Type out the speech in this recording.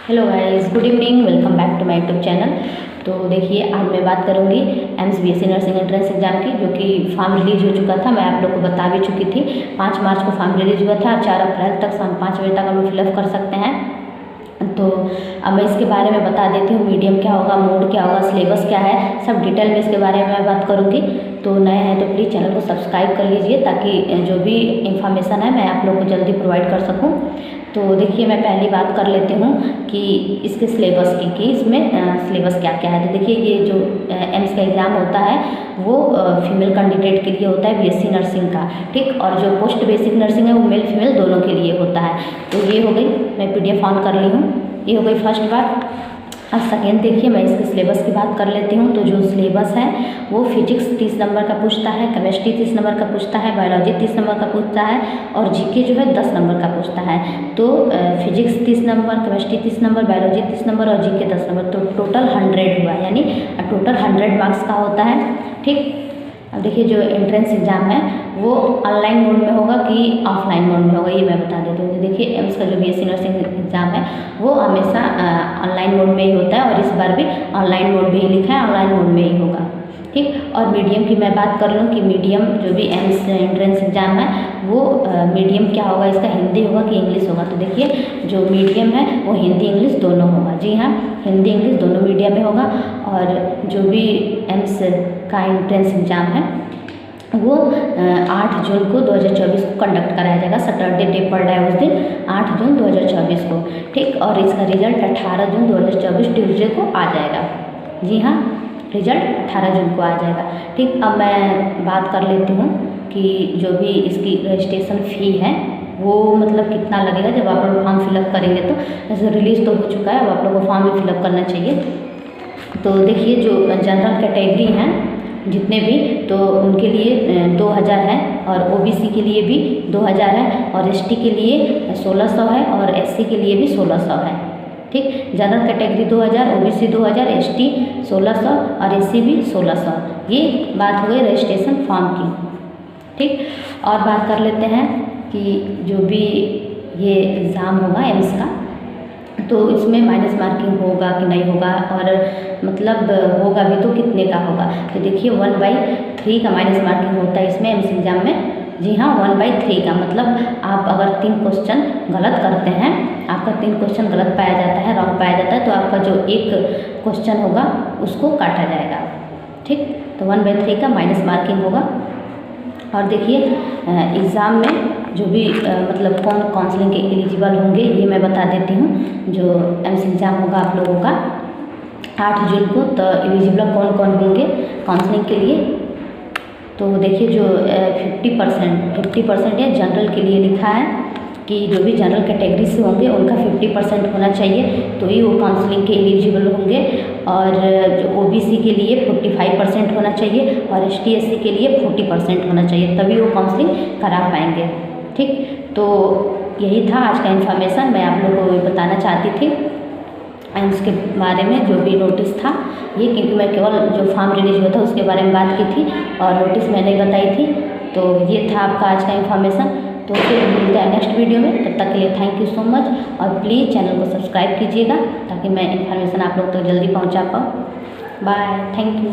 Hello guys, good evening, welcome back to my YouTube channel. तो देखिए, आज मैं बात करूंगी AIIMS BSc nursing entrance exam की, जो कि फॉर्म रिलीज हो चुका था। मैं आप लोग को बता भी चुकी थी। 5 मार्च को फॉर्म रिलीज हुआ था। 4 अप्रैल तक शाम 5 बजे तक आप लोग फिलअप कर सकते हैं। तो अब मैं इसके बारे में बता देती हूँ, मीडियम क्या होगा, मोड क्या होगा, सिलेबस क्या है, सब डिटेल में इसके बारे में मैं बात करूँगी। तो नए हैं तो प्लीज़ चैनल को सब्सक्राइब कर लीजिए, ताकि जो भी इंफॉर्मेशन है मैं आप लोग को जल्दी प्रोवाइड कर सकूँ। तो देखिए, मैं पहली बात कर लेती हूँ कि इसके सिलेबस की, कि इसमें सिलेबस क्या क्या है। तो देखिए, ये जो एम्स का एग्ज़ाम होता है वो फीमेल कैंडिडेट के लिए होता है, बीएससी नर्सिंग का, ठीक। और जो पोस्ट बेसिक नर्सिंग है वो मेल फीमेल दोनों के लिए होता है। तो ये हो गई, मैं पीडीएफ ऑन कर ली हूँ, ये हो गई फर्स्ट बात। अब सेकेंड देखिए, मैं इसके सिलेबस की बात कर लेती हूँ। तो जो सिलेबस है वो फिजिक्स 30 नंबर का पूछता है, केमिस्ट्री 30 नंबर का पूछता है, बायोलॉजी 30 नंबर का पूछता है, और जीके जो है 10 नंबर का पूछता है। तो physics 30 number, chemistry 30 number, biology 30 number और जीके 10 नंबर, तो टोटल 100 हुआ, यानी टोटल 100 मार्क्स का होता है, ठीक। अब देखिए, जो एंट्रेंस एग्ज़ाम है वो ऑनलाइन मोड में होगा कि ऑफलाइन मोड में होगा, ये मैं बता देती हूँ। देखिए, एम्स का जो बीएससी नर्सिंग एग्ज़ाम है वो हमेशा ऑनलाइन मोड में ही होता है, और इस बार भी ऑनलाइन मोड में ही लिखा है, ऑनलाइन मोड में ही होगा, ठीक। और मीडियम की मैं बात कर लूँ कि मीडियम जो भी एम्स एंट्रेंस एग्ज़ाम है वो मीडियम क्या होगा, इसका हिंदी होगा कि इंग्लिश होगा। तो देखिए, जो मीडियम है वो हिंदी इंग्लिश दोनों होगा। जी हाँ, हिंदी इंग्लिश दोनों मीडियम में होगा। और जो भी एम्स का एंट्रेंस एग्ज़ाम है वो 8 जून को 2024 को कंडक्ट कराया जाएगा। सैटरडे डे पड़ रहा है उस दिन, 8 जून 2024 को, ठीक। और इसका रिजल्ट 18 जून 2024 ट्यूसडे को आ जाएगा। जी हाँ, रिजल्ट 18 जून को आ जाएगा, ठीक। अब मैं बात कर लेती हूँ कि जो भी इसकी रजिस्ट्रेशन फ़ी है वो मतलब कितना लगेगा जब आप लोग फॉर्म फिलअप करेंगे। तो जैसे रिलीज़ तो हो चुका है, अब आप लोग को फॉर्म भी फिलअप करना चाहिए। तो देखिए, जो जनरल कैटेगरी हैं जितने भी, तो उनके लिए 2000 है, और ओबीसी के लिए भी 2000 है, और एसटी के लिए 1600 है, और एससी के लिए भी 1600 है, ठीक। जनरल कैटेगरी 2000, ओबीसी 2000, एसटी 1600 और एससी भी 1600। ये बात हो गई रजिस्ट्रेशन फॉर्म की, ठीक। और बात कर लेते हैं कि जो भी ये एग्ज़ाम होगा एम्स का, तो इसमें माइनस मार्किंग होगा कि नहीं होगा, और मतलब होगा भी तो कितने का होगा। तो देखिए, 1/3 का माइनस मार्किंग होता है इसमें एम्स एग्ज़ाम में। जी हाँ, 1/3 का मतलब आप अगर 3 क्वेश्चन गलत करते हैं, आपका 3 क्वेश्चन गलत पाया जाता है, रॉन्ग पाया जाता है, तो आपका जो एक क्वेश्चन होगा उसको काटा जाएगा, ठीक। तो 1/3 का माइनस मार्किंग होगा। और देखिए, एग्ज़ाम में जो भी मतलब कौन काउंसलिंग के एलिजिबल होंगे ये मैं बता देती हूँ। जो एम्स एग्ज़ाम होगा आप लोगों का 8 जून को, तो एलिजिबल कौन कौन होंगे काउंसलिंग के लिए। तो देखिए, जो 50% है जनरल के लिए लिखा है कि जो भी जनरल कैटेगरी से होंगे उनका 50% होना चाहिए, तो ही वो काउंसलिंग के एलिजिबल होंगे। और जो ओबीसी के लिए 45% होना चाहिए, और एसटी एससी के लिए 40% होना चाहिए, तभी वो काउंसलिंग करा पाएंगे, ठीक। तो यही था आज का इन्फॉर्मेशन, मैं आप लोगों को बताना चाहती थी एम्स के बारे में। जो भी नोटिस था ये, क्योंकि मैं केवल जो फॉर्म रिलीज हुआ था उसके बारे में बात की थी, और नोटिस मैंने बताई थी। तो ये था आपका आज का इन्फॉर्मेशन। तो फिर मिलते हैं नेक्स्ट वीडियो में, तब तक के लिए थैंक यू सो मच। और प्लीज़ चैनल को सब्सक्राइब कीजिएगा, ताकि मैं इन्फॉर्मेशन आप लोग तक जल्दी पहुंचा पाऊँ। Bye, thank you.